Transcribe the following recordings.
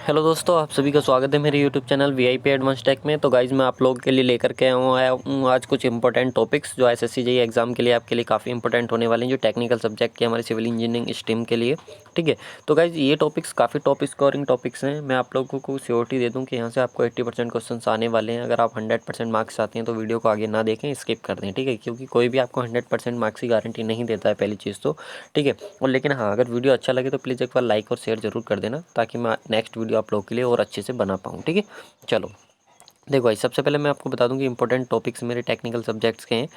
Hello दोस्तों, आप सभी का स्वागत है मेरे YouTube channel VIP advance tech में। तो गाइज़ मैं आप लोगों के लिए लेकर के आया हूँ आज कुछ इंपॉर्टेंट टॉपिक्स जो एसएससी जेईई एग्ज़ाम के लिए आपके लिए काफ़ी इंपॉर्टेंट होने वाले हैं, जो टेक्निकल सब्जेक्ट के हमारे सिविल इंजीनियरिंग स्ट्रीम के लिए। ठीक है, तो गाइज़ ये टॉपिक्स काफ़ी टॉप स्कोरिंग टॉपिक्स हैं। मैं आप लोगों को श्योरिटी दे दूँ कि यहाँ से आपको 80% क्वेश्चन आने वाले हैं। अगर आप 100% मार्क्स चाहते हैं तो वीडियो को आगे ना देखें, स्किप कर दें। ठीक है, क्योंकि कोई भी आपको 100% मार्क्स की गारंटी नहीं देता है, पहली चीज़ तो। ठीक है, और लेकिन हाँ, अगर वीडियो अच्छा लगे तो प्लीज़ एक बार लाइक और शेयर ज़रूर कर देना, ताकि मैं नेक्स्ट वीडियो आप लोगों के लिए और अच्छे से बना पाऊँ। ठीक है, चलो देखो भाई, सबसे पहले मैं आपको बता दूं कि इंपॉर्टेंट टॉपिक्स मेरे टेक्निकल सब्जेक्ट्स के हैं,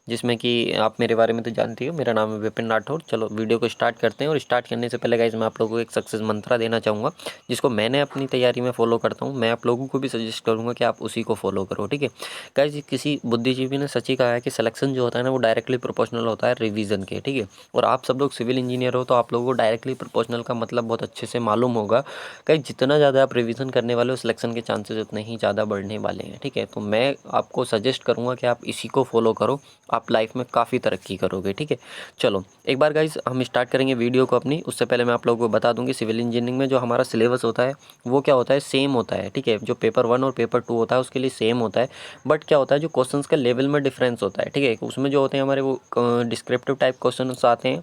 जिसमें कि आप मेरे बारे में तो जानती हो, मेरा नाम है विपिन राठौर। चलो वीडियो को स्टार्ट करते हैं। और स्टार्ट करने से पहले गाइज मैं आप लोगों को एक सक्सेस मंत्रा देना चाहूँगा, जिसको मैंने अपनी तैयारी में फॉलो करता हूँ। मैं आप लोगों को भी सजेस्ट करूँगा कि आप उसी को फॉलो करो। ठीक है गाइज, किसी बुद्धिजीवी ने सच ही कहा है कि सिलेक्शन जो होता है ना, वो डायरेक्टली प्रोपोर्शनल होता है रिवीजन के। ठीक है, और आप सब लोग सिविल इंजीनियर हो तो आप लोगों को डायरेक्टली प्रोपोर्शनल का मतलब बहुत अच्छे से मालूम होगा। कहीं जितना ज़्यादा आप रिवीजन करने वाले हो, सिलेक्शन के चांसेस उतने ही ज़्यादा बढ़ने वाले हैं। ठीक है, तो मैं आपको सजेस्ट करूँगा कि आप इसी को फॉलो करो, आप लाइफ में काफ़ी तरक्की करोगे। ठीक है, चलो एक बार गाइज हम स्टार्ट करेंगे वीडियो को अपनी। उससे पहले मैं आप लोगों को बता दूँ कि सिविल इंजीनियरिंग में जो हमारा सिलेबस होता है वो क्या होता है, सेम होता है। ठीक है, जो पेपर 1 और पेपर 2 होता है उसके लिए सेम होता है, बट क्या होता है, जो क्वेश्चन का लेवल में डिफरेंस होता है। ठीक है, उसमें जो होते हैं हमारे वो डिस्क्रिप्टिव टाइप क्वेश्चन आते हैं,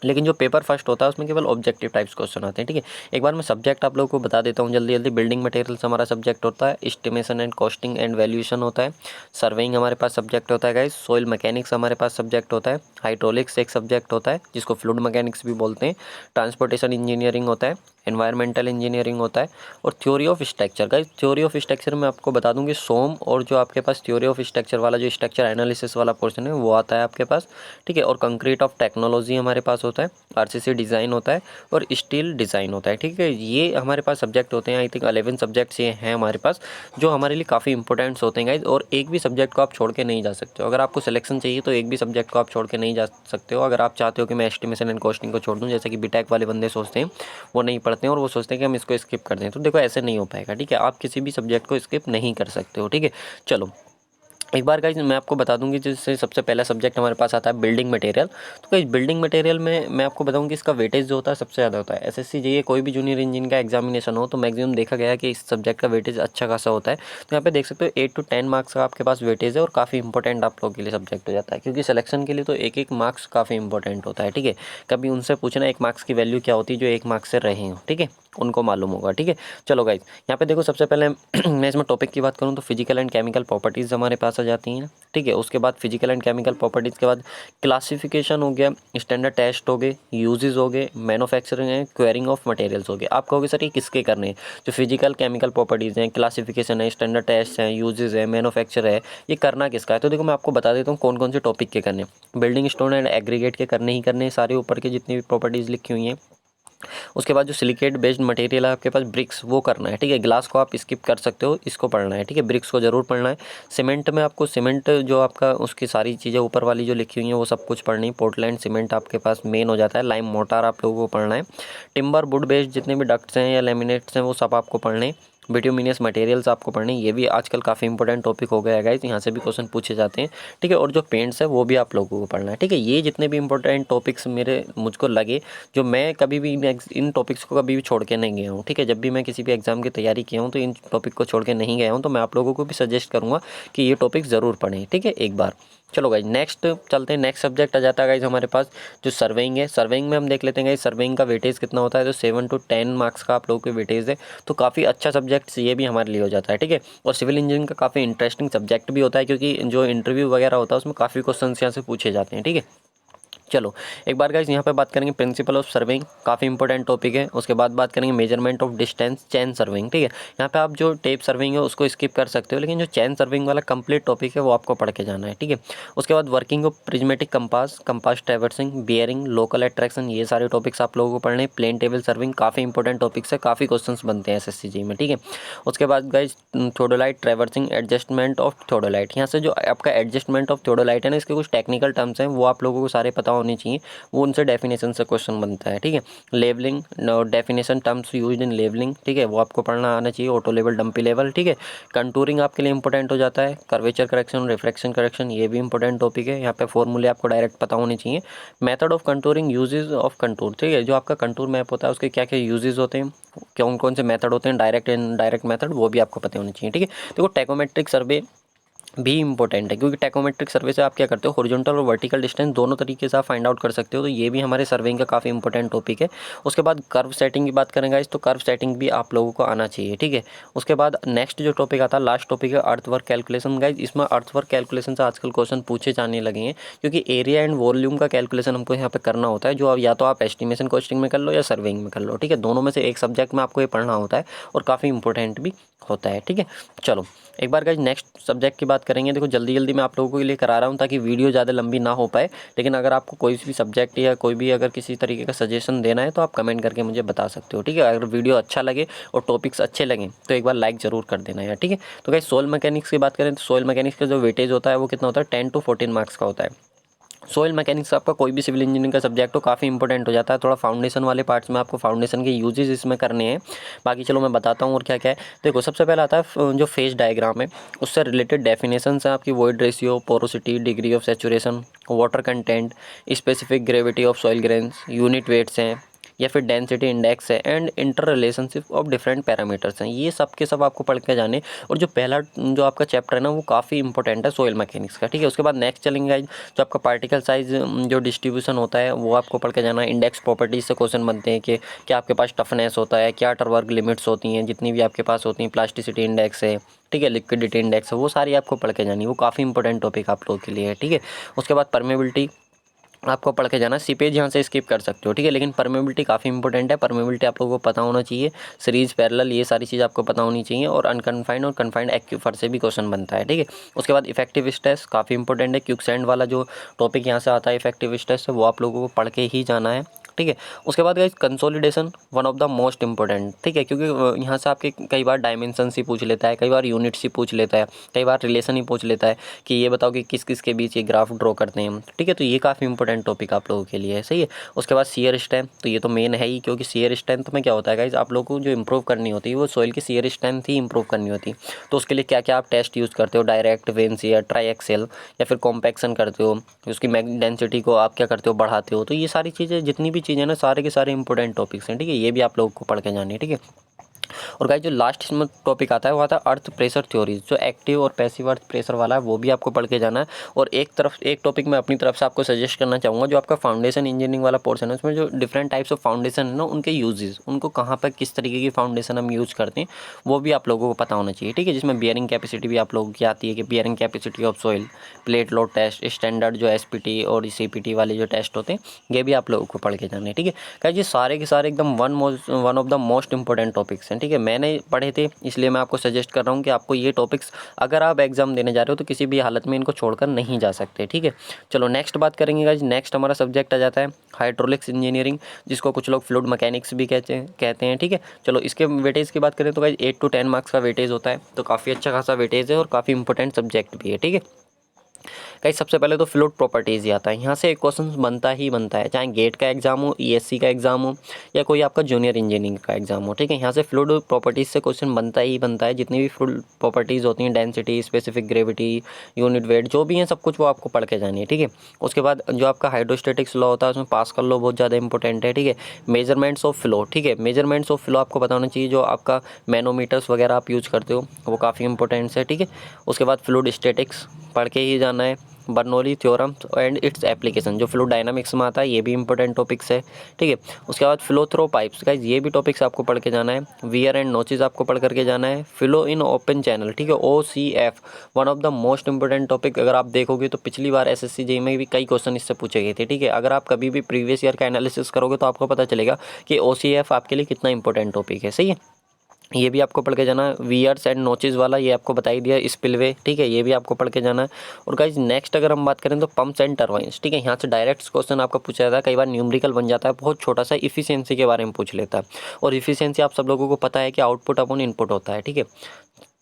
लेकिन जो पेपर फर्स्ट होता है उसमें केवल ऑब्जेक्टिव टाइप्स क्वेश्चन आते हैं। ठीक है, एक बार मैं सब्जेक्ट आप लोगों को बता देता हूँ जल्दी जल्दी। बिल्डिंग मटेरियल्स हमारा सब्जेक्ट होता है, estimation and costing and valuation होता है, सर्वेइंग हमारे पास सब्जेक्ट होता है गाइस, सॉइल मैकेनिक्स हमारे पास सब्जेक्ट होता है, हाइड्रोलिक्स एक सब्जेक्ट होता है जिसको फ्लूइड मैकेनिक्स भी बोलते हैं, ट्रांसपोर्टेशन इंजीनियरिंग होता है, एनवायरमेंटल इंजीनियरिंग होता है, और theory of structure. Guys theory of structure में आपको बता दूंगी सोम, और जो आपके पास थ्योरी ऑफ स्ट्रक्चर वाला जो स्ट्रक्चर एनालिसिस वाला पोर्शन है वो आता है आपके पास। ठीक है, और कंक्रीट ऑफ टेक्नोलॉजी हमारे पास होता है, आरसीसी डिज़ाइन होता है, और स्टील डिज़ाइन होता है। ठीक है, ये हमारे पास सब्जेक्ट होते हैं। आई थिंक 11 सब्जेक्ट्स ये हैं हमारे पास, जो हमारे लिए काफ़ी इंपॉर्टेंट्स होते हैं गाइज। और एक भी सब्जेक्ट को आप छोड़ के नहीं जा सकते हो। अगर आपको सिलेक्शन चाहिए तो एक भी सब्जेक्ट को आप छोड़ के नहीं जा सकते हो। अगर आप चाहते हो कि मैं एस्टिमेशन एंड कॉस्टिंग को छोड़ दूँ, जैसे कि बीटेक वाले बंदे सोचते हैं, वो नहीं पढ़ते हैं और वो सोचते हैं कि हम इसको स्किप कर दें, तो देखो ऐसे नहीं हो पाएगा। ठीक है, आप किसी भी सब्जेक्ट को स्किप नहीं कर सकते हो। ठीक है, चलो एक बार गाइज मैं आपको बता दूंगी, जैसे सबसे पहला सब्जेक्ट हमारे पास आता है बिल्डिंग मटेरियल। तो गाइज बिल्डिंग मटेरियल में मैं आपको बताऊं कि इसका वेटेज जो होता है सबसे ज़्यादा होता है। एसएससी जेईई कोई भी जूनियर इंजीनियर का एग्जामिनेशन हो तो मैक्सिमम देखा गया है कि इस सब्जेक्ट का वेटेज अच्छा खासा होता है। तो यहाँ पे देख सकते हो 8 to 10 मार्क्स का आपके पास वेटेज है, और काफ़ी इंपॉर्टेंट आप लोगों के लिए सब्जेक्ट हो जाता है, क्योंकि सिलेक्शन के लिए तो एक एक मार्क्स काफ़ी इंपॉर्टेंट होता है। ठीक है, कभी उनसे पूछना 1 मार्क्स की वैल्यू क्या होती है जो 1 मार्क्स से रहे हो। ठीक है, उनको मालूम होगा। ठीक है, चलो गाइज यहाँ पे देखो, सबसे पहले मैं इसमें टॉपिक की बात करूँ तो फिजिकल एंड केमिकल प्रॉपर्टीज़ हमारे पास आ जाती हैं। ठीक है, उसके बाद फिजिकल एंड केमिकल प्रॉपर्टीज़ के बाद क्लासिफिकेशन हो गया, स्टैंडर्ड टेस्ट हो गए, यूजेस हो गए, मैन्युफैक्चरिंग है, क्वेरिंग ऑफ मटेरियल्स हो गए। आप कहोगे सर ये किसके करने हैं? जो फिजिकल केमिकल प्रॉपर्टीज़ हैं, क्लासिफिकेशन है, स्टैंडर्ड टेस्ट हैं, यूजेस है, मैन्युफैक्चर है, ये करना किसका है? तो देखो मैं आपको बता देता हूँ कौन कौन से टॉपिक के करने हैं। बिल्डिंग स्टोन एंड एग्रीगेट के करने ही करने, सारे ऊपर के जितनी भी प्रॉपर्टीज़ लिखी हुई हैं। उसके बाद जो सिलिकेट बेस्ड मटेरियल है आपके पास, ब्रिक्स, वो करना है। ठीक है, ग्लास को आप स्किप कर सकते हो, इसको पढ़ना है। ठीक है, ब्रिक्स को जरूर पढ़ना है। सीमेंट में आपको सीमेंट जो आपका उसकी सारी चीज़ें ऊपर वाली जो लिखी हुई हैं वो सब कुछ पढ़नी है। पोर्टलैंड सीमेंट आपके पास मेन हो जाता है। लाइम मोटार आप लोगों को पढ़ना है। टिम्बर वुड बेस्ड जितने भी डक्ट्स हैं या लेमिनेट्स हैं वो सब आपको पढ़ने हैं। बिट्यूमिनियस मटेरियल्स आपको पढ़ने, ये भी आजकल काफ़ी इंपॉर्टेंट टॉपिक हो गया है गाइस, यहाँ से भी क्वेश्चन पूछे जाते हैं। ठीक है, और जो पेंट्स है वो भी आप लोगों को पढ़ना है। ठीक है, ये जितने भी इंपॉर्टेंट टॉपिक्स मेरे मुझको लगे, जो मैं कभी भी इन टॉपिक्स को कभी भी छोड़ के नहीं गया हूँ। ठीक है, जब भी मैं किसी भी एग्जाम की तैयारी किया हूँ तो इन टॉपिक को छोड़ के नहीं गया हूँ, तो मैं आप लोगों को भी सजेस्ट करूँगा कि ये टॉपिक ज़रूर पढ़ें। ठीक है, एक बार चलो गाइज नेक्स्ट चलते हैं। नेक्स्ट सब्जेक्ट आ जाता है गाइज हमारे पास जो सर्वेइंग है। सर्वेइंग में हम देख लेते हैं गाइज सर्वेइंग का वेटेज कितना होता है। तो 7 to 10 मार्क्स का आप लोगों के वेटेज है, तो काफ़ी अच्छा सब्जेक्ट ये भी हमारे लिए हो जाता है। ठीक है, और सिविल इंजीनियरिंग का काफ़ी इंटरेस्टिंग सब्जेक्ट भी होता है, क्योंकि जो इंटरव्यू वगैरह होता है उसमें काफ़ी क्वेश्चन यहाँ से पूछे जाते हैं। ठीक है, चलो एक बार गाइज यहाँ पे बात करेंगे प्रिंसिपल ऑफ सर्वेइंग, काफ़ी इंपॉर्टेंट टॉपिक है। उसके बाद बात करेंगे measurement of distance, chain surveying. ठीक है, यहाँ पे आप जो टेप सर्वेइंग है उसको स्किप कर सकते हो, लेकिन जो चैन सर्वेइंग वाला कंप्लीट टॉपिक है वो आपको पढ़ के जाना है। ठीक है, उसके बाद working of prismatic compass, compass traversing, bearing, local attraction, ये सारे टॉपिक्स आप लोगों को पढ़ने हैं। प्लेन टेबल सर्विंग काफ़ी इंपॉर्टेंट टॉपिक्स है, काफ़ी क्वेश्चन बनते हैं एसएससी जेईई में। ठीक है, उसके बाद गाइज थोडोलाइट ट्रैवर्सिंग, एडजस्टमेंट ऑफ थोडोलाइट। यहाँ से जो आपका एडजस्टमेंट ऑफ थोडोलाइट है ना, इसके कुछ टेक्निकल टर्म्स हैं वो आप लोगों को सारे पता होने होनी चाहिए, वो उनसे डेफिनेशन से क्वेश्चन बनता है, ठीक है। Levelling, definition terms used in levelling, ठीक है, वो आपको पढ़ना आना चाहिए, ऑटो लेवल, डंपी लेवल, ठीक है। कंटूरिंग आपके लिए इंपॉर्टेंट हो जाता है, कर्वेचर करेक्शन, रिफ्रैक्शन करेक्शन, ये भी इंपॉर्टेंट टॉपिक है। यहाँ पे फॉर्मूले आपको डायरेक्ट पता होने चाहिए। Method of contouring, uses of contour, ठीक है, जो आपका कंटूर मैप होता है उसके क्या क्या यूजेस होते हैं, कौन कौन से मेथड होते हैं, डायरेक्ट इनडायरेक्ट मेथड, वो भी आपको पता होने चाहिए, ठीक है। देखो टैकोमेट्रिक सर्वे भी इंपॉर्टेंट है, क्योंकि टैकोमेट्रिक सर्वे से आप क्या करते हो, हॉरिजॉन्टल और वर्टिकल डिस्टेंस दोनों तरीके से आप फाइंड आउट कर सकते हो, तो ये भी हमारे सर्वेइंग का काफ़ी इंपॉर्टेंट टॉपिक है। उसके बाद कर्व सेटिंग की बात करेंगे इस, तो कर्व सेटिंग भी आप लोगों को आना चाहिए, ठीक है। उसके बाद नेक्स्ट जो टॉपिक आता है, लास्ट टॉपिक है अर्थ वर्क कैलकुलेशन। गाइज इसमें अर्थ वर्क कैलकुलेशन से आजकल क्वेश्चन पूछे जाने लगे हैं, क्योंकि एरिया एंड वॉल्यूम का कैलकुलेशन हमको यहाँ पे करना होता है, जो या तो आप एस्टिमेशन कॉस्टिंग में कर लो या सर्वेइंग में कर लो, ठीक है। दोनों में से एक सब्जेक्ट में आपको ये पढ़ना होता है और काफ़ी इंपॉर्टेंट भी होता है, ठीक है। चलो एक बार गाइज नेक्स्ट सब्जेक्ट की बात करेंगे। देखो जल्दी जल्दी मैं आप लोगों के लिए करा रहा हूँ ताकि वीडियो ज़्यादा लंबी ना हो पाए, लेकिन अगर आपको कोई भी सब्जेक्ट या कोई भी अगर किसी तरीके का सजेशन देना है तो आप कमेंट करके मुझे बता सकते हो, ठीक है। अगर वीडियो अच्छा लगे और टॉपिक्स अच्छे लगें तो एक बार लाइक ज़रूर कर देना यार, ठीक है। तो गाइज सॉइल मैकेनिक्स की बात करें तो सॉइल मैकेनिक्स का जो वेटेज होता है वो कितना होता है, 10 to 14 मार्क्स का होता है। सॉइल मैकेनिक्स आपका कोई भी सिविल इंजीनियरिंग का सब्जेक्ट हो काफ़ी इंपॉर्टेंट हो जाता है। थोड़ा फाउंडेशन वाले पार्ट्स में आपको फाउंडेशन के यूजेस इसमें करने हैं। बाकी चलो मैं बताता हूँ और क्या क्या है। देखो सबसे पहले आता है जो फेज डायग्राम है, उससे रिलेटेड डेफिनेशंस हैं आपकी, void ratio, porosity, degree of saturation, water content, specific gravity of soil grains, unit weights हैं या फिर डेंसिटी इंडेक्स है, and inter relationship of different parameters हैं। ये सब के सब आपको पढ़ के जाने। और जो पहला जो आपका चैप्टर है ना वो काफ़ी इंपॉर्टेंट है सॉइल मैकेनिक्स का, ठीक है। उसके बाद नेक्स्ट चलेंगे गाइज, जो आपका पार्टिकल साइज जो डिस्ट्रीब्यूशन होता है वो आपको पढ़ के जाना है। इंडेक्स प्रॉपर्टीज से क्वेश्चन बनते हैं कि क्या आपके पास टफनेस होता है, क्या टरवर्ग लिमिट्स होती हैं, जितनी भी आपके पास होती हैं, प्लास्टिसिटी इंडेक्स है, ठीक है, लिक्विडिटी इंडेक्स है, वो सारी आपको पढ़ के जानी है। वो काफ़ी इंपॉर्टेंट टॉपिक आप लोगों के लिए है, ठीक है। उसके बाद परमेबिलिटी आपको पढ़ के जाना, सीपेज यहाँ से स्किप कर सकते हो, ठीक है, लेकिन परमेबिलिटी काफ़ी इंपॉर्टेंट है। परमेबिलिटी आप लोगों को पता होना चाहिए, सीरीज पैरेलल ये सारी चीज़ आपको पता होनी चाहिए, और अनकन्फाइंड और कन्फाइंड एक्यूफर से भी क्वेश्चन बनता है, ठीक है। उसके बाद इफेक्टिव स्ट्रेस काफ़ी इंपॉर्टेंट है, क्विकसैंड वाला जो टॉपिक यहाँ से आता है इफेक्टिव स्ट्रेस से, वो आप लोगों को पढ़ के ही जाना है, ठीक है। उसके बाद guys consolidation one of the most important, ठीक है, क्योंकि यहाँ से आपके कई बार डायमेंशन ही पूछ लेता है, कई बार यूनिट्स ही पूछ लेता है, कई बार रिलेशन ही पूछ लेता है कि ये बताओ कि किस किस के बीच ये ग्राफ ड्रॉ करते हैं, ठीक है। तो ये काफ़ी इंपॉर्टेंट टॉपिक आप लोगों के लिए है, सही है। उसके बाद शियर स्ट्रेंथ, तो ये तो मेन है ही, क्योंकि शियर स्ट्रेंथ में क्या होता है गाइस, आप लोगों को जो इंप्रूव करनी होती है वो सॉइल की शियर स्ट्रेंथ ही इंप्रूव करनी होती है। तो उसके लिए क्या क्या आप टेस्ट यूज़ करते हो, direct, vane shear, triaxial, या फिर कॉम्पैक्शन करते हो, उसकी डेंसिटी को आप क्या करते हो, बढ़ाते हो। तो ये सारी चीज़ें, जितनी भी चीज़ें ना, सारे के सारे इंपॉर्टेंट टॉपिक्स हैं, ठीक है। ये भी आप लोगों को पढ़ के जाने हैं, ठीक है। और गाइस जो लास्ट इसमें टॉपिक आता है वो आता है अर्थ प्रेशर थ्योरीज, जो एक्टिव और पैसिव अर्थ प्रेशर वाला है, वो भी आपको पढ़ के जाना है। और एक टॉपिक मैं अपनी तरफ से आपको सजेस्ट करना चाहूँगा, जो आपका फाउंडेशन इंजीनियरिंग वाला पोर्शन है, उसमें जो डिफरेंट टाइप्स ऑफ फाउंडेशन है ना, उनके यूजेस, उनको कहाँ पर किस तरीके की फाउंडेशन हम यूज़ करते हैं, वो भी आप लोगों को पता होना चाहिए, ठीक है। जिसमें बियरिंग कैपेसिटी भी आप लोगों की आती है कि bearing capacity of soil, plate load test, standard जो एसपीटी और सीपीटी वाले जो टेस्ट होते हैं, ये भी आप लोगों को पढ़ के जाने हैं, ठीक है। गाइस ये सारे के सारे एकदम one of the most important topics हैं, ठीक है। मैंने पढ़े थे इसलिए मैं आपको सजेस्ट कर रहा हूँ कि आपको ये टॉपिक्स, अगर आप एग्जाम देने जा रहे हो तो किसी भी हालत में इनको छोड़कर नहीं जा सकते, ठीक है। चलो नेक्स्ट बात करेंगे गाइस। नेक्स्ट हमारा सब्जेक्ट आ जाता है हाइड्रोलिक्स इंजीनियरिंग, जिसको कुछ लोग फ्लूइड मैकेनिक्स भी कहते हैं, ठीक है। चलो इसके वेटेज की बात करें तो गाइस 8 to 10 मार्क्स का वेटेज होता है, तो काफ़ी अच्छा खासा वेटेज है और काफ़ी इंपॉर्टेंट सब्जेक्ट भी है, ठीक है। गाइस सबसे पहले तो फ्लूइड प्रॉपर्टीज़ ही आता है, यहाँ से एक क्वेश्चन बनता ही बनता है, चाहे गेट का एग्जाम हो, ईएससी का एग्जाम हो, या कोई आपका जूनियर इंजीनियरिंग का एग्जाम हो, ठीक है। यहाँ से फ्लूइड प्रॉपर्टीज़ से क्वेश्चन बनता ही बनता है। जितनी भी फ्लूइड प्रॉपर्टीज़ होती हैं, density, specific gravity, unit weight, जो भी हैं सब कुछ वो आपको पढ़ के जानी है, ठीक है। उसके बाद जो आपका हाइड्रोस्टैटिक्स लॉ होता है, उसमें पास्कल लॉ बहुत ज़्यादा इंपॉर्टेंट है, ठीक है। मेजरमेंट्स ऑफ फ्लो, ठीक है, मेजरमेंट्स ऑफ फ्लो आपको पता होना चाहिए, जो आपका मैनोमीटर्स वगैरह आप यूज़ करते हो वो काफ़ी इंपॉर्टेंट है, ठीक है। उसके बाद फ्लूइड स्टैटिक्स पढ़ के ही जाना है, Bernoulli theorem and its application, जो फ्लो डायनामिक्स में आता है, ये भी इंपॉर्टेंट टॉपिक्स है, ठीक है। उसके बाद फ्लो थ्रो पाइप्स, गाइस ये भी टॉपिक्स आपको पढ़ के जाना है। वियर एंड नोचेज आपको पढ़ करके जाना है। फ्लो इन ओपन चैनल, ठीक है, OCF, one of the most important topic. अगर आप देखोगे तो पिछली बार SSC जेईई में भी कई क्वेश्चन इससे पूछे गए थे, ठीक है। अगर आप कभी भी प्रीवियस ईयर का एनालिसिस करोगे तो आपको पता चलेगा कि OCF आपके लिए कितना इंपॉर्टेंट टॉपिक है, सही है। ये भी आपको पढ़ के जाना है। वियर्स एंड नोचेज वाला ये आपको बता ही दिया, स्पिलवे, ठीक है, ये भी आपको पढ़ के जाना है। और गाइस नेक्स्ट अगर हम बात करें तो पंप्स एंड टरबाइंस, ठीक है, यहाँ से डायरेक्ट क्वेश्चन आपका पूछा जाता है, कई बार न्यूमेरिकल बन जाता है, बहुत छोटा सा इफिशियंसी के बारे में पूछ लेता है। और इफिशियंसी आप सब लोगों को पता है कि आउटपुट अपॉन इनपुट होता है, ठीक है।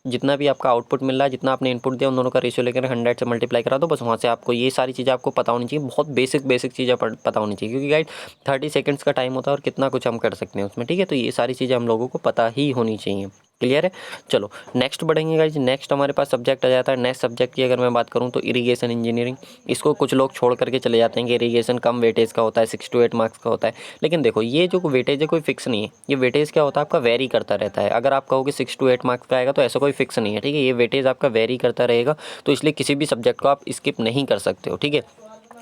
जितना भी आपका आउटपुट मिल रहा है, जितना आपने इनपुट दिया, उन दोनों का रेशियो लेकर 100 से मल्टीप्लाई करा दो, बस वहाँ से आपको ये सारी चीज़ें आपको पता होनी चाहिए। बहुत बेसिक चीज़ें पता होनी चाहिए, क्योंकि गाइड 30 सेकंड्स का टाइम होता है और कितना कुछ हम कर सकते हैं उसमें, ठीक है। तो ये सारी चीज़ें हम लोगों को पता ही होनी चाहिए। क्लियर है? चलो नेक्स्ट बढ़ेंगे गाइज। नेक्स्ट हमारे पास सब्जेक्ट आ जाता है। नेक्स्ट सब्जेक्ट की अगर मैं बात करूँ तो इरिगेशन इंजीनियरिंग। इसको कुछ लोग छोड़ करके चले जाते हैं कि इरिगेशन कम वेटेज का होता है, 6 to 8 मार्क्स का होता है। लेकिन देखो ये जो वेटेज है कोई फिक्स नहीं है। ये वेटेज क्या होता है आपका वेरी करता रहता है। अगर आप कहोगे 6 to 8 मार्क्स का आएगा तो ऐसा कोई फिक्स नहीं है, ठीक है। ये वेटेज आपका वेरी करता रहेगा, तो इसलिए किसी भी सब्जेक्ट को आप स्किप नहीं कर सकते हो, ठीक है।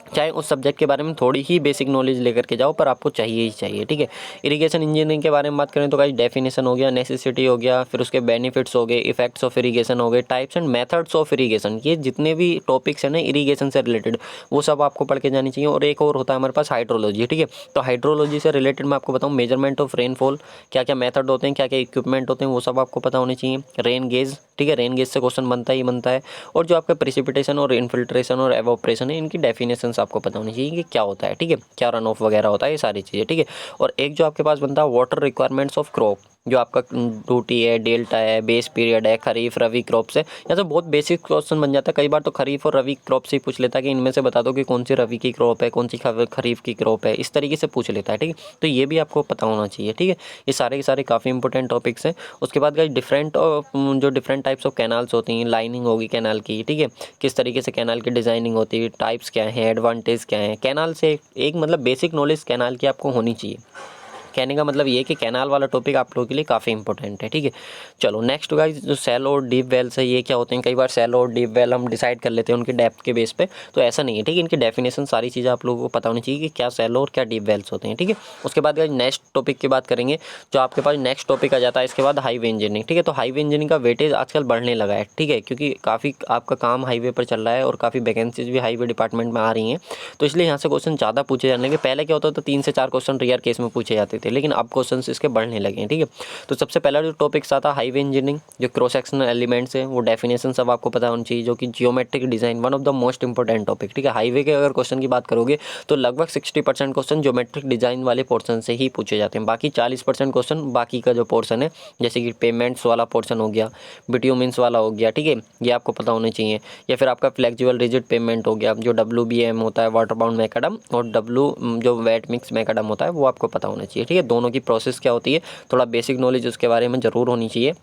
चाहे उस सब्जेक्ट के बारे में थोड़ी ही बेसिक नॉलेज लेकर के जाओ, पर आपको चाहिए ही चाहिए, ठीक है। इरिगेशन इंजीनियरिंग के बारे में बात करें तो गाइस डेफिनेशन हो गया, नेसेसिटी हो गया, फिर उसके बेनिफिट्स हो गए, इफेक्ट्स ऑफ इरिगेशन हो गए, types and methods of irrigation. ये जितने भी टॉपिक्स हैं ना इरिगेशन से रिलेटेड, वो सब आपको पढ़ के जानी चाहिए। और एक और होता है हमारे पास हाइड्रोलॉजी, ठीक है। तो हाइड्रोलॉजी से रिलेटेड मैं आपको बताऊँ मेजरमेंट ऑफ रेनफॉल, क्या क्या मेथड होते हैं, क्या क्या इक्विपमेंट होते हैं, वो सब आपको पता होने चाहिए। रेन गेज, ठीक है, रेन गेज से क्वेश्चन बनता ही बनता है। और जो आपका प्रेसिपिटेशन और इन्फिल्ट्रेशन और एवोपरेशन है, इनकी डेफिनेशंस आपको पता होनी चाहिए कि क्या होता है, ठीक है, क्या रन ऑफ वगैरह होता है, ये सारी चीज़ें, ठीक है। और एक जो आपके पास बनता है वाटर रिक्वायरमेंट्स ऑफ क्रॉप, जो आपका ड्यूटी है, डेल्टा है, बेस पीरियड है, खरीफ रवि क्रॉप से। या तो बहुत बेसिक क्वेश्चन बन जाता है, कई बार तो खरीफ और रवि क्रॉप से ही पूछ लेता है कि इनमें से बता दो कि कौन सी रवि की क्रॉप है, कौन सी खरीफ की क्रॉप है, इस तरीके से पूछ लेता है, ठीक है। तो ये भी आपको पता होना चाहिए, ठीक है। ये सारे के सारे काफ़ी इंपॉर्टेंट टॉपिक्स हैं। उसके बाद guys different types of canals होती हैं, लाइनिंग होगी कैनाल की, ठीक है, किस तरीके से कैनाल की डिज़ाइनिंग होती है, टाइप्स क्या है, एडवांटेज क्या है कैनाल से। एक मतलब बेसिक नॉलेज कैनाल की आपको होनी चाहिए। कहने का मतलब ये है कि कैनाल वाला टॉपिक आप लोगों के लिए काफ़ी इंपॉर्टेंट है, ठीक है। चलो नेक्स्ट गाइस, जो सैलो और डीप वेल्स है, ये क्या होते हैं। कई बार सैलो और डीप वेल हम डिसाइड कर लेते हैं उनकी डेप्थ के बेस पे, तो ऐसा नहीं है, ठीक है। इनकी डेफिनेशन सारी चीज़ें आप लोगों को पता होनी चाहिए कि क्या सैलो और क्या डीप वेल्स होते हैं, ठीक है। उसके बाद गाइस नेक्स्ट टॉपिक की बात करेंगे, जो आपके पास नेक्स्ट टॉपिक आ जाता है इसके बाद हाईवे इंजीनियरिंग, ठीक है। तो हाईवे इंजीनियरिंग का वेटेज आजकल बढ़ने लगा है, ठीक है, क्योंकि काफ़ी आपका काम हाईवे पर चल रहा है और काफ़ी वैकेंसीज भी हाईवे डिपार्टमेंट में आ रही हैं, तो इसलिए यहाँ से क्वेश्चन ज़्यादा पूछे जाने लगे। पहले क्या होता था 3 से 4 क्वेश्चन रेयर केस में पूछे जाते थे, लेकिन अब क्वेश्चन इसके बढ़ने लगे हैं, ठीक है। तो सबसे पहला जो टॉपिक्स आता है हाईवे इंजीनियरिंग, जो क्रॉस सेक्शनल एलिमेंट्स है, वो डेफिनेशन सब आपको पता होनी चाहिए, जो कि geometric design one of the most important topic, ठीक है। हाईवे के अगर क्वेश्चन की बात करोगे तो लगभग 60% क्वेश्चन ज्योमेट्रिक डिजाइन वाले पोर्शन से ही पूछे जाते हैं। बाकी 40% क्वेश्चन बाकी का जो पोर्शन है, जैसे कि पेमेंट्स वाला पोर्शन हो गया, बिट्यूमेंस वाला हो गया, ठीक है, ये आपको पता होने चाहिए। या फिर आपका फ्लेक्सिबल रिजिड पेमेंट हो गया, जो WBM होता है वाटर बाउंड मैकाडम, और जो वेट मिक्स मैकाडम होता है, वो आपको पता होना चाहिए, ठीक है। दोनों की प्रोसेस क्या होती है, थोड़ा बेसिक नॉलेज उसके बारे में ज़रूर होनी चाहिए।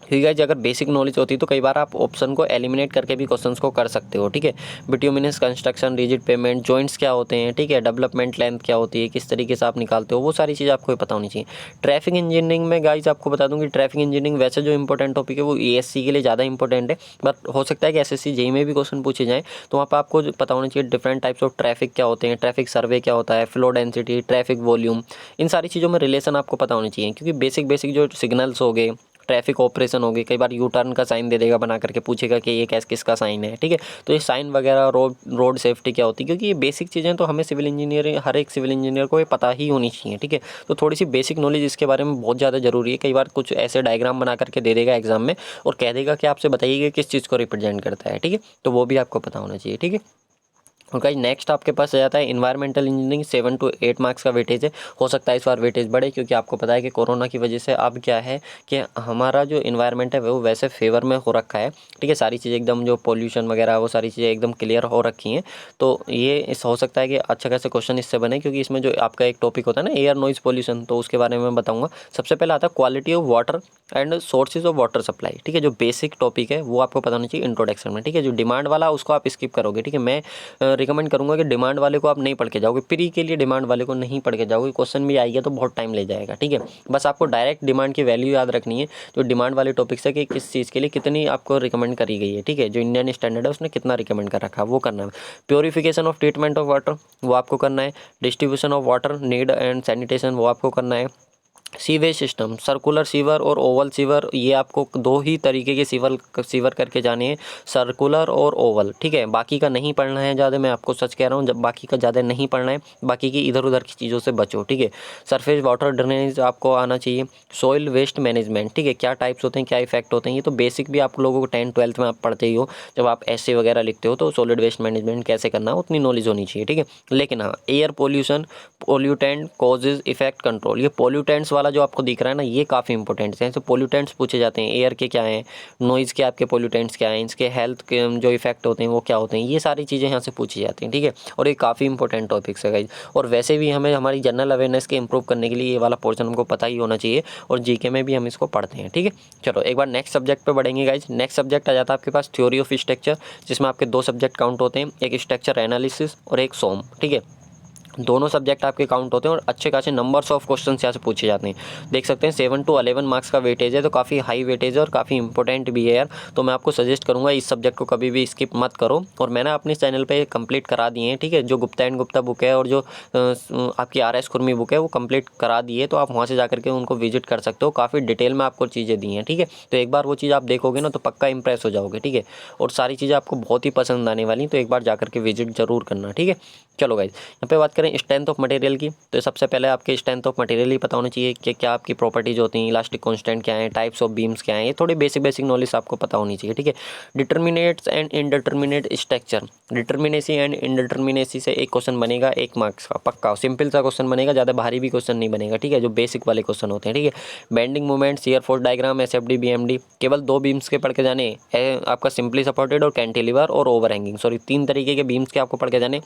क्योंकि गाइस अगर बेसिक नॉलेज होती है तो कई बार आप ऑप्शन को एलिमिनेट करके भी क्वेश्चंस को कर सकते हो, ठीक है। Bituminous construction, rigid payment, joints क्या होते हैं, ठीक है, डेवलपमेंट लेंथ क्या होती है, किस तरीके से आप निकालते हो, वो सारी चीज़ आपको पता होनी चाहिए। ट्रैफिक इंजीनियरिंग में गाइस आपको बता दूँ कि ट्रैफिक इंजीनियरिंग वैसे जो इंपॉर्टेंट टॉपिक है वो ESC के लिए ज़्यादा इंपॉर्टेंट है, बट हो सकता है कि SSC JEE में भी क्वेश्चन पूछे जाएँ, तो वहाँ पर आपको पता होना चाहिए डिफरेंट टाइप्स ऑफ ट्रैफिक क्या होते हैं, ट्रैफिक सर्वे क्या होता है, फ्लो डेंसिटी, ट्रैफिक वॉल्यूम, इन सारी चीज़ों में रिलेशन आपको पता होनी चाहिए। क्योंकि बेसिक जो सिग्नल्स हो गए, ट्रैफिक ऑपरेशन हो गई, कई बार यू टर्न का साइन दे देगा बना करके, पूछेगा कि ये किसका साइन है, ठीक है। तो ये साइन वगैरह, रोड सेफ्टी क्या होती है, क्योंकि ये बेसिक चीज़ें तो हमें सिविल इंजीनियर, हर एक सिविल इंजीनियर को ये पता ही होनी चाहिए, ठीक है। तो थोड़ी सी बेसिक नॉलेज इसके बारे में बहुत ज़्यादा जरूरी है। कई बार कुछ ऐसे डायग्राम बना करके दे देगा एग्जाम में और कह देगा कि आपसे बताइए किस चीज़ को रिप्रेजेंट करता है, ठीक है। तो वो भी आपको पता होना चाहिए, ठीक है। और गाइस नेक्स्ट आपके पास आ जाता है इन्वायरमेंटल इंजीनियरिंग, 7 to 8 मार्क्स का वेटेज है। हो सकता है इस बार वेटेज बढ़े, क्योंकि आपको पता है कि कोरोना की वजह से अब क्या है कि हमारा जो इन्वायरमेंट है वो वैसे फेवर में हो रखा है, ठीक है। सारी चीज़ें एकदम, जो पोल्यूशन वगैरह वो सारी चीज़ें एकदम क्लियर हो रखी हैं। तो ये हो सकता है कि अच्छा खासा क्वेश्चन इससे बने, क्योंकि इसमें जो आपका एक टॉपिक होता है ना एयर नॉइज पोल्यूशन, तो उसके बारे में मैं बताऊँगा। सबसे पहले आता है quality of water and sources of water supply, ठीक है। जो बेसिक टॉपिक है वो आपको पता होना चाहिए इंट्रोडक्शन में, ठीक है। जो डिमांड वाला उसको आप स्किप करोगे, ठीक है। मैं रिकमेंड करूँगा कि डिमांड वाले को आप नहीं पढ़ के जाओगे, प्री के लिए डिमांड वाले को नहीं पढ़ के जाओगे, क्वेश्चन भी आएगा तो बहुत टाइम ले जाएगा, ठीक है। बस आपको डायरेक्ट डिमांड की वैल्यू याद रखनी है, जो डिमांड वाले टॉपिक्स है कि किस चीज़ के लिए कितनी आपको रिकमेंड करी गई है, ठीक है। जो इंडियन स्टैंडर्ड है उसने कितना रिकमेंड कर रखा है वो करना है। Purification of treatment of water वो आपको करना है। Distribution of water need and sanitation वो आपको करना है। सीवेज सिस्टम, सर्कुलर सीवर और ओवल सीवर, ये आपको दो ही तरीके के सीवर करके जाने हैं, सर्कुलर और ओवल, ठीक है। बाकी का नहीं पढ़ना है ज़्यादा, मैं आपको सच कह रहा हूँ, जब बाकी का ज़्यादा नहीं पढ़ना है, बाकी की इधर उधर की चीज़ों से बचो, ठीक है। सरफेस वाटर ड्रेनेज आपको आना चाहिए। सॉइल वेस्ट मैनेजमेंट, ठीक है, क्या टाइप्स होते हैं, क्या इफेक्ट होते हैं, ये तो बेसिक भी आप लोगों को 10th-12th में आप पढ़ते ही हो। जब आप ऐसे वगैरह लिखते हो तो सॉलिड वेस्ट मैनेजमेंट कैसे करना है उतनी नॉलेज होनी चाहिए, ठीक है। लेकिन हाँ, air pollution, pollutant causes effect control, ये पोल्यूटेंट्स वाला वाला जो आपको दिख रहा है ना, ये काफ़ी इंपॉर्टेंट है। जैसे पोल्यूटेंट्स पूछे जाते हैं, एयर के क्या हैं, नॉइज़ के आपके पोल्यूटेंट्स क्या हैं, इसके हेल्थ के जो इफेक्ट होते हैं वो क्या होते हैं, ये सारी चीज़ें यहाँ से पूछी जाती हैं, ठीक है। और ये काफ़ी इंपॉर्टेंट टॉपिक्स है गाइज। और वैसे भी हमें हमारी जनरल अवेयरनेस के इंप्रूव करने के लिए ये वाला पोर्शन हमको पता ही होना चाहिए, और जीके में भी हम इसको पढ़ते हैं, ठीक है। चलो एक बार नेक्स्ट सब्जेक्ट पे बढ़ेंगे गाइज। नेक्स्ट सब्जेक्ट आ जाता है आपके पास थ्योरी ऑफ स्ट्रक्चर, जिसमें आपके 2 सब्जेक्ट काउंट होते हैं, एक स्ट्रक्चर एनालिसिस और एक सोम, ठीक है। दोनों सब्जेक्ट आपके काउंट होते हैं और अच्छे खासे नंबर्स ऑफ क्वेश्चन यहाँ से पूछे जाते हैं। देख सकते हैं 7 to 11 मार्क्स का वेटेज है, तो काफ़ी हाई वेटेज है और काफ़ी इंपॉर्टेंट भी है यार। तो मैं आपको सजेस्ट करूँगा इस सब्जेक्ट को कभी भी स्किप मत करो। और मैंने अपने चैनल पे कंप्लीट करा दिए हैं, ठीक है। जो गुप्ता एंड गुप्ता बुक है और जो आपकी RS खुरमी बुक है वो कंप्लीट करा दी है, तो आप वहाँ से जा करके उनको विजिट कर सकते हो। काफ़ी डिटेल में आपको चीज़ें दी हैं, ठीक है। तो एक बार वो चीज़ आप देखोगे ना तो पक्का इंप्रेस हो जाओगे, ठीक है। और सारी चीज़ें आपको बहुत ही पसंद आने वाली, तो एक बार जा करके विजिट ज़रूर करना, ठीक है। चलो गाइज, यहाँ पे बात करें स्ट्रेंथ ऑफ मटेरियल की, तो सबसे पहले आपके स्ट्रेंथ ऑफ मटेरियल ही पता होना चाहिए कि क्या आपकी प्रॉपर्टीज होती हैं, इलास्टिक कांस्टेंट क्या है, टाइप्स ऑफ बीम्स क्या है, ये थोड़ी बेसिक नॉलेज आपको पता होनी चाहिए, ठीक है। Determinates and indeterminate structure, determinacy and indeterminacy से एक क्वेश्चन बनेगा 1 मार्क्स का पक्का, सिंपल सा क्वेश्चन बनेगा, ज़्यादा भारी भी क्वेश्चन नहीं बनेगा, ठीक है। जो बेसिक वाले क्वेश्चन होते हैं, ठीक है। Bending movement, shear force diagram, SFD BMD, केवल 2 बीम्स के पढ़ के जाने आपका सिंपली सपोर्टेड और कैंटिलीवर और ओवर हैंगिंग, सॉरी 3 तरीके के बीम्स के आपको पढ़ के जाने,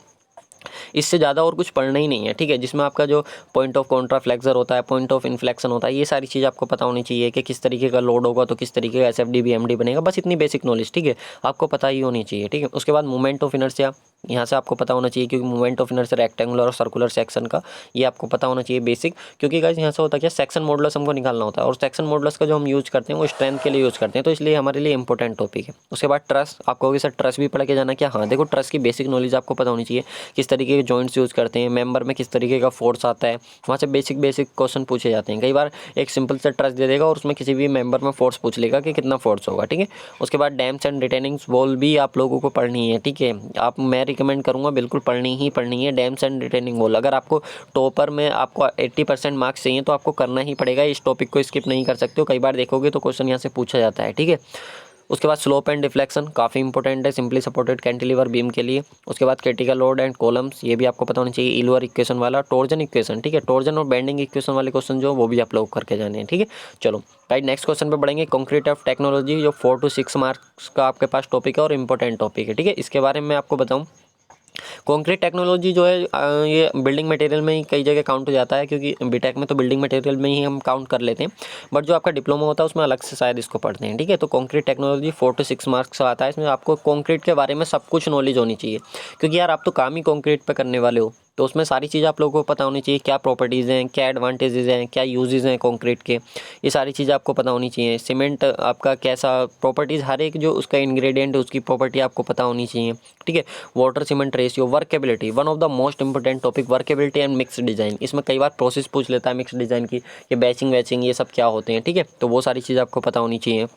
इससे ज़्यादा और कुछ पढ़ना ही नहीं है, ठीक है। जिसमें आपका जो पॉइंट ऑफ कॉन्ट्राफ्लेक्सर होता है, पॉइंट ऑफ इन्फ्लेक्शन होता है, ये सारी चीज़ आपको पता होनी चाहिए कि किस तरीके का लोड होगा तो किस तरीके का SFD BMD बनेगा, बस इतनी बेसिक नॉलेज, ठीक है, आपको पता ही होनी चाहिए, ठीक है। उसके बाद मोमेंट ऑफ इनर्शिया, यहाँ से आपको पता होना चाहिए, क्योंकि मूवमेंट ऑफ इनर्शिया रेक्टेंगुलर और सर्कुलर सेक्शन का ये आपको पता होना चाहिए बेसिक, क्योंकि गाइस यहाँ से होता क्या, सेक्शन मॉडुलस हमको निकालना होता है, और सेक्शन मॉडुलस का जो हम यूज़ करते हैं वो स्ट्रेंथ के लिए यूज़ करते हैं, तो इसलिए हमारे लिए इंपॉर्टेंट टॉपिक है। उसके बाद ट्रस, आपको कहोगे सर ट्रस भी पढ़ के जाना क्या, हाँ देखो ट्रस की बेसिक नॉलेज आपको पता होनी चाहिए, किस तरीके के जॉइंट्स यूज़ करते हैं, मेंबर में किस तरीके का फोर्स आता है, वहाँ से बेसिक क्वेश्चन पूछे जाते हैं। कई बार एक सिंपल सा ट्रस दे देगा और उसमें किसी भी मेंबर में फोर्स पूछ लेगा कि कितना फोर्स होगा, ठीक है। उसके बाद डैम्स एंड रिटेनिंग्स वॉल भी आप लोगों को पढ़नी है, ठीक है। मैं रिकमेंड करूँगा बिल्कुल पढ़नी ही पढ़नी है डैम्स एंड रिटेनिंग वॉल। अगर आपको टॉपर में आपको 80% मार्क्स चाहिए तो आपको करना ही पड़ेगा, इस टॉपिक को स्किप नहीं कर सकते हो। कई बार देखोगे तो क्वेश्चन यहाँ से पूछा जाता है, ठीक है। उसके बाद स्लोप एंड डिफ्लेक्शन काफ़ी इंपॉर्टेंट है सिंपली सपोर्टेड कैंटिलीवर बीम के लिए। उसके बाद क्रिटिकल लोड एंड कॉलम्स, ये भी आपको पता होना चाहिए। इलवर इक्वेशन वाला, टॉर्जन इक्वेशन, ठीक है, टॉर्जन और बेंडिंग इक्वेशन वाले क्वेश्चन जो वो भी आप लोग करके जाने हैं, ठीक है। चलो राइट, नेक्स्ट क्वेश्चन पे बढ़ेंगे। कंक्रीट ऑफ टेक्नोलॉजी, जो 4 to 6 मार्क्स का आपके पास टॉपिक है और इंपॉर्टेंट टॉपिक है, ठीक है। इसके बारे में मैं आपको बताऊँ, कंक्रीट टेक्नोलॉजी जो है ये बिल्डिंग मटेरियल में ही कई जगह काउंट हो जाता है, क्योंकि बीटेक में तो बिल्डिंग मटेरियल में ही हम काउंट कर लेते हैं, बट जो आपका डिप्लोमा होता है उसमें अलग से शायद इसको पढ़ते हैं, ठीक है। तो कंक्रीट टेक्नोलॉजी 4 to 6 मार्क्स का आता है। इसमें आपको कंक्रीट के बारे में सब कुछ नॉलेज होनी चाहिए, क्योंकि यार आप तो काम ही कंक्रीट पे करने वाले हो, तो उसमें सारी चीज़ आप लोगों को पता होनी चाहिए, क्या प्रॉपर्टीज़ हैं, क्या एडवांटेजेस हैं, क्या यूजेस हैं कंक्रीट के, ये सारी चीज़ें आपको पता होनी चाहिए। सीमेंट आपका कैसा प्रॉपर्टीज़, हर एक जो उसका इंग्रेडिएंट है उसकी प्रॉपर्टी आपको पता होनी चाहिए, ठीक है। Water cement ratio, workability, one of the most important topic, workability and mix design. इसमें कई बार प्रोसेस पूछ लेता है मिक्स डिज़ाइन की, ये बैचिंग वैचिंग ये सब क्या होते हैं, ठीक है। तो वो सारी चीज़ आपको पता होनी चाहिए।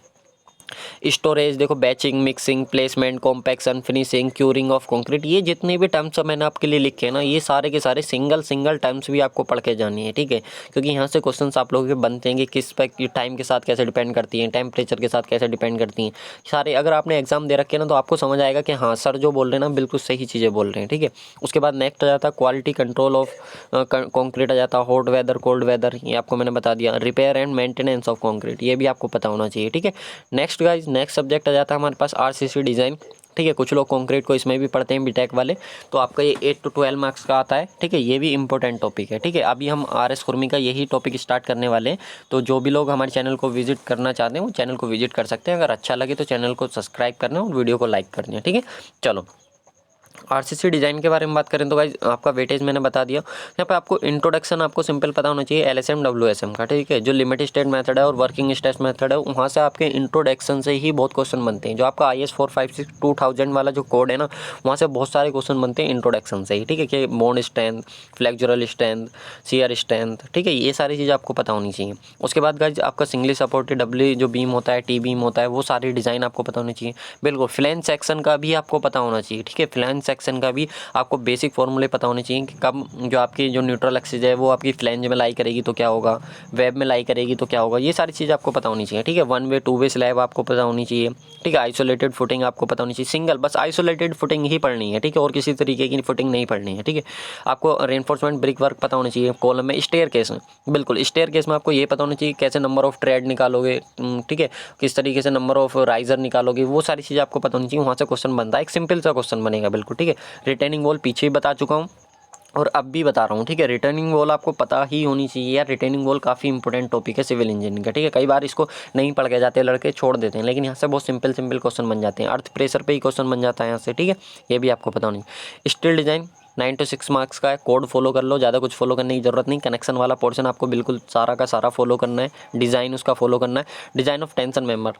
स्टोरेज देखो, batching, mixing, placement, compaction, finishing, curing of concrete, ये जितने भी टर्म्स मैंने आपके लिए लिखे हैं ना, ये सारे के सारे सिंगल टर्म्स भी आपको पढ़ के जानी है, ठीक है। क्योंकि यहाँ से क्वेश्चंस आप लोगों के बनते हैं कि किस पे टाइम के साथ कैसे डिपेंड करती हैं, टेम्परेचर के साथ कैसे डिपेंड करती हैं, सारे अगर आपने एग्जाम दे रखे ना तो आपको समझ आएगा कि हाँ सर जो बोल रहे हैं ना बिल्कुल सही चीज़ें बोल रहे हैं, ठीक है। उसके बाद नेक्स्ट आ जाता है क्वालिटी कंट्रोल ऑफ कंक्रीट आ जाता है, हॉट वेदर, कोल्ड वेदर, ये आपको मैंने बता दिया। Repair and maintenance of concrete, ये भी आपको पता होना चाहिए, ठीक है। नेक्स्ट गाइस, नेक्स्ट सब्जेक्ट आ जाता है हमारे पास RCC डिज़ाइन, ठीक है। कुछ लोग कंक्रीट को इसमें भी पढ़ते हैं बीटेक वाले, तो आपका ये 8 to 12 मार्क्स का आता है, ठीक है। ये भी इंपॉर्टेंट टॉपिक है, ठीक है। अभी हम RS खुरमी का यही टॉपिक स्टार्ट करने वाले हैं, तो जो भी लोग हमारे चैनल को विजिट करना चाहते हैं वो चैनल को विजिट कर सकते हैं। अगर अच्छा लगे तो चैनल को सब्सक्राइब करना और वीडियो को लाइक करना, ठीक है। चलो RCC डिज़ाइन के बारे में बात करें तो गाइस आपका वेटेज मैंने बता दिया। यहाँ पे आपको इंट्रोडक्शन आपको सिंपल पता होना चाहिए LSM WSM का, ठीक है। जो लिमिट स्टेट मेथड है और वर्किंग स्ट्रेस मेथड है, वहाँ से आपके इंट्रोडक्शन से ही बहुत क्वेश्चन बनते हैं। जो आपका IS 456 2000 वाला जो कोड है ना, वहाँ से बहुत सारे क्वेश्चन बनते हैं इंट्रोडक्शन से ही, ठीक है। कि bond strength, flexural strength, shear strength, ठीक है, ये सारी चीज़ें आपको पता होनी चाहिए। उसके बाद गाइस आपका सिंगली सपोर्टेड डब्ल्यू जो बीम होता है, T बीम होता है, वो सारी डिज़ाइन आपको पता होनी चाहिए। बिल्कुल फ्लैंज सेक्शन का भी आपको पता होना चाहिए, ठीक है। फ्लैंज एक्शन का भी आपको बेसिक फॉर्मूले पता होने चाहिए कि कब जो आपकी जो न्यूट्रल एक्सिस है वो आपकी फ्लैंज में लाई करेगी तो क्या होगा, वेब में लाई करेगी तो क्या होगा, ये सारी चीज़ आपको पता होनी चाहिए। ठीक है, 1 वे 2 वे स्लैब आपको पता होनी चाहिए। ठीक है, आइसोलेटेड फुटिंग आपको पता होनी चाहिए। सिंगल बस आइसोलेटेड फुटिंग ही पढ़नी है। ठीक है, और किसी तरीके की फुटिंग नहीं पढ़नी है। ठीक है, आपको रेनफोर्समेंट ब्रिक वर्क पता होना चाहिए। कॉलम में स्टेयर केस में, बिल्कुल स्टेयर केस में आपको ये पता होना चाहिए कैसे नंबर ऑफ ट्रेड निकालोगे। ठीक है, किस तरीके से नंबर ऑफ राइजर निकालोगे, वो सारी चीज़ें आपको पता होनी चाहिए। वहाँ से क्वेश्चन बनता है, एक सिंपल सा क्वेश्चन बनेगा बिल्कुल। ठीक है, रिटेनिंग वॉल पीछे ही बता चुका हूँ और अब भी बता रहा हूँ। ठीक है, रिटर्निंग वॉल आपको पता ही होनी चाहिए यार। रिटर्निंग वॉल काफ़ी इंपॉर्टेंट टॉपिक है सिविल इंजीनियरिंग का। ठीक है, कई बार इसको नहीं पढ़ के जाते लड़के, छोड़ देते हैं, लेकिन यहाँ से बहुत सिंपल क्वेश्चन बन जाते हैं। अर्थ प्रेशर पे ही क्वेश्चन बन जाता है यहाँ से। ठीक है, ये भी आपको पता होनी। स्टील डिज़ाइन 9 to 6 मार्क्स का है। कोड फॉलो कर लो, ज़्यादा कुछ फॉलो करने की ज़रूरत नहीं। कनेक्शन वाला पोर्शन आपको बिल्कुल सारा का सारा फॉलो करना है। डिज़ाइन उसका फॉलो करना है। डिज़ाइन ऑफ टेंशन मेंबर,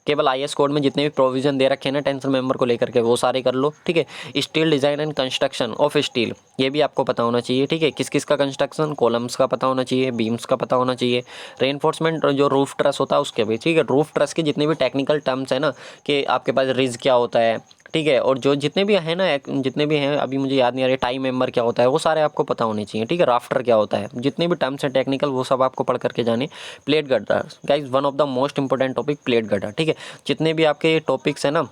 केवल IS कोड में जितने भी प्रोविजन दे रखे हैं ना टेंशन मेंबर को लेकर के, वो सारे कर लो। ठीक है, steel design and construction of steel, ये भी आपको पता होना चाहिए। ठीक है, किस किस का कंस्ट्रक्शन, कॉलम्स का पता होना चाहिए, बीम्स का पता होना चाहिए, रेनफोर्समेंट जो रूफ ट्रस होता है उसके भी। ठीक है, रूफ ट्रस के जितने भी टेक्निकल टर्म्स है ना, कि आपके पास रिज क्या होता है। ठीक है, और जो जितने भी हैं ना, जितने भी हैं अभी मुझे याद नहीं आ रहे, टाई मेंबर क्या होता है, वो सारे आपको पता होने चाहिए। ठीक है, राफ्टर क्या होता है, जितने भी टर्म्स हैं टेक्निकल, वो सब आपको पढ़ करके जाने। प्लेट गड्ढा guys, one of the most important topic plate गड्ढा। ठीक है, जितने भी आपके टॉपिक्स हैं ना,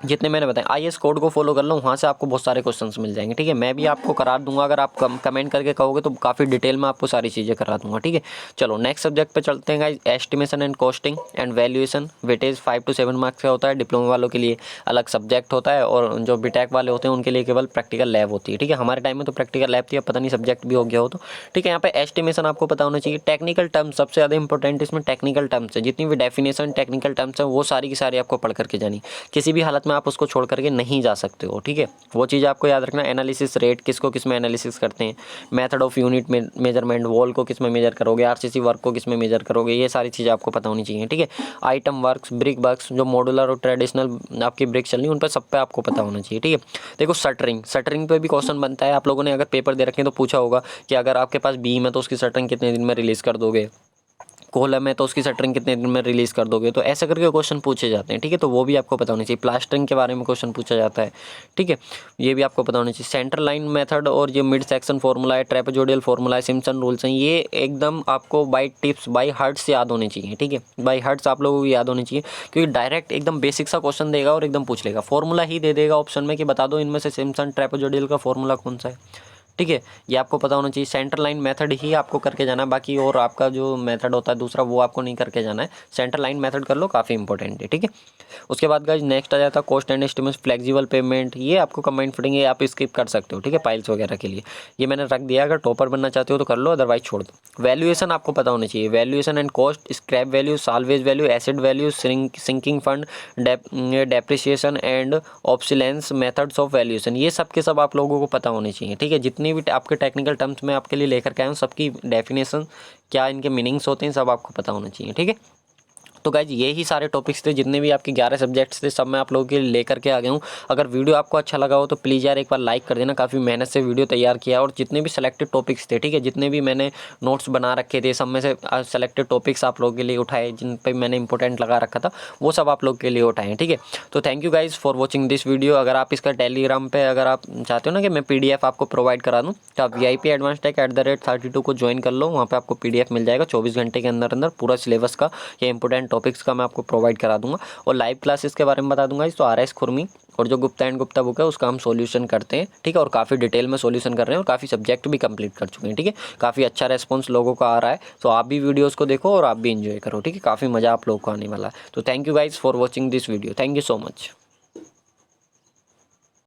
जितने मैंने बताया, IS कोड को फॉलो कर लो, वहाँ से आपको बहुत सारे क्वेश्चंस मिल जाएंगे। ठीक है, मैं भी आपको करा दूंगा, अगर आप कमेंट करके कहोगे तो काफ़ी डिटेल में आपको सारी चीज़ें करा दूंगा। ठीक है, चलो नेक्स्ट सब्जेक्ट पे चलते हैं guys. Estimation and costing and valuation, weightage 5 to 7 marks का होता है। डिप्लोमा वालों के लिए अलग सब्जेक्ट होता है और जो बीटेक वाले होते हैं उनके लिए केवल प्रैक्टिकल लैब होती है। ठीक है, हमारे टाइम में तो प्रैक्टिकल लैब थी, अब पता नहीं सब्जेक्ट भी हो गया हो तो। ठीक है, यहाँ पे एस्टिमेशन आपको पता होना चाहिए। टेक्निकल टर्म्स सबसे ज़्यादा इंपॉर्टेंट इसमें टेक्निकल टर्म्स है, जितनी भी डेफिनेशन टेक्निकल टर्म्स है वो सारी की सारी आपको पढ़ करके जानी। किसी भी हालत में आप उसको छोड़ करके नहीं जा सकते हो। ठीक है, वो चीज़ आपको याद रखना। एनालिसिस रेट किसको किस में एनालिसिस करते हैं, method of unit measurement, wall को किस में मेजर करोगे, RCC वर्क को किस में मेजर करोगे, ये सारी चीज़ें आपको पता होनी चाहिए। ठीक है, आइटम वर्क्स, ब्रिक वर्क्स, जो मॉड्यूलर और ट्रेडिशनल आपकी ब्रिक चल रही है उन पर सब पे आपको पता होना चाहिए। ठीक है, देखो शटरिंग पे भी क्वेश्चन बनता है। आप लोगों ने अगर पेपर दे रखे हैं तो पूछा होगा कि अगर आपके पास बीम है तो उसकी शटरिंग कितने दिन में रिलीज़ कर दोगे, कॉलम है तो उसकी शटरिंग कितने दिन में रिलीज़ कर दोगे, तो ऐसे करके क्वेश्चन पूछे जाते हैं। ठीक है, तो वो भी आपको पता होनी चाहिए। प्लास्टरिंग के बारे में क्वेश्चन पूछा जाता है। ठीक है, ये भी आपको पता होना चाहिए। सेंटर लाइन मेथड और ये मिड सेक्शन फार्मूला है, ट्रेपेजोडियल फार्मूला है, सिम्पसन रूल्स हैं, ये एकदम आपको बाय टिप्स बाय हार्ट्स याद होने चाहिए। ठीक है, बाय हार्ट्स आप लोगों को याद होने चाहिए, क्योंकि डायरेक्ट एकदम बेसिक सा क्वेश्चन देगा और एकदम पूछ लेगा। फॉर्मूला ही दे देगा ऑप्शन में कि बता दो इनमें से सिम्पसन ट्रेपेजोडियल का फॉर्मूला कौन सा है। ठीक है, ये आपको पता होना चाहिए। सेंटर लाइन मेथड ही आपको करके जाना है, बाकी और आपका जो मेथड होता है दूसरा वो आपको नहीं करके जाना है। सेंटर लाइन मेथड कर लो, काफ़ी इंपॉर्टेंट है। ठीक है, उसके बाद गाइस नेक्स्ट आ जाता है cost and estimate, flexible pavement, ये आपको कंबाइंड फिटिंग, ये आप स्किप कर सकते हो। ठीक है, पाइल्स वगैरह के लिए ये मैंने रख दिया, अगर टॉपर बनना चाहते हो तो कर लो, अदरवाइज छोड़ दो। वैल्यूएशन आपको पता होना चाहिए। Valuation and cost, scrap value, salvage value, acid value, sinking fund, depreciation and obsolescence, methods of valuation, ये सब के सब आप लोगों को पता होने चाहिए। ठीक है, जितनी भी आपके टेक्निकल टर्म्स में आपके लिए लेकर के आया हूँ, सबकी डेफिनेशन क्या, इनके मीनिंग्स होते हैं, सब आपको पता होना चाहिए। ठीक है, तो गाइज ये ही सारे टॉपिक्स थे, जितने भी आपके 11 सब्जेक्ट्स थे सब मैं आप लोगों के लिए लेकर के आ गया हूँ। अगर वीडियो आपको अच्छा लगा हो तो प्लीज़ यार एक बार लाइक कर देना, काफ़ी मेहनत से वीडियो तैयार किया और जितने भी सेलेक्टेड टॉपिक्स थे, ठीक है, जितने भी मैंने नोट्स बना रखे थे सब में से सेलेक्टेड टॉपिक्स आप लोगों के लिए उठाए, जिन पर मैंने इंपॉर्टेंट लगा रखा था वो सब आप लोग के लिए उठाए। ठीक है, तो thank you guys for watching this video. अगर आप इसका टेलीग्राम पर अगर आप चाहते हो ना कि मैं PDF आपको प्रोवाइड करा दूँ, तो आप VIP@32 को ज्वाइन कर लो, वहाँ पर आपको PDF मिल जाएगा 24 घंटे के अंदर अंदर पूरा सिलेबस का या इंपॉर्टेंट टॉपिक्स का मैं आपको प्रोवाइड करा दूंगा और लाइव क्लासेस के बारे में बता दूंगा। तो RS खुरमी और जो गुप्ता एंड गुप्ता बुक है उसका हम सॉल्यूशन करते हैं। ठीक है, और काफ़ी डिटेल में सॉल्यूशन कर रहे हैं और काफ़ी सब्जेक्ट भी कंप्लीट कर चुके हैं। ठीक है, काफ़ी अच्छा रेस्पॉन्स लोगों का आ रहा है, तो आप भी वीडियोज़ को देखो और आप भी इंजॉय करो। ठीक है, काफ़ी मज़ा आप लोगों को आने वाला है। तो thank you guys for watching this video, thank you so much.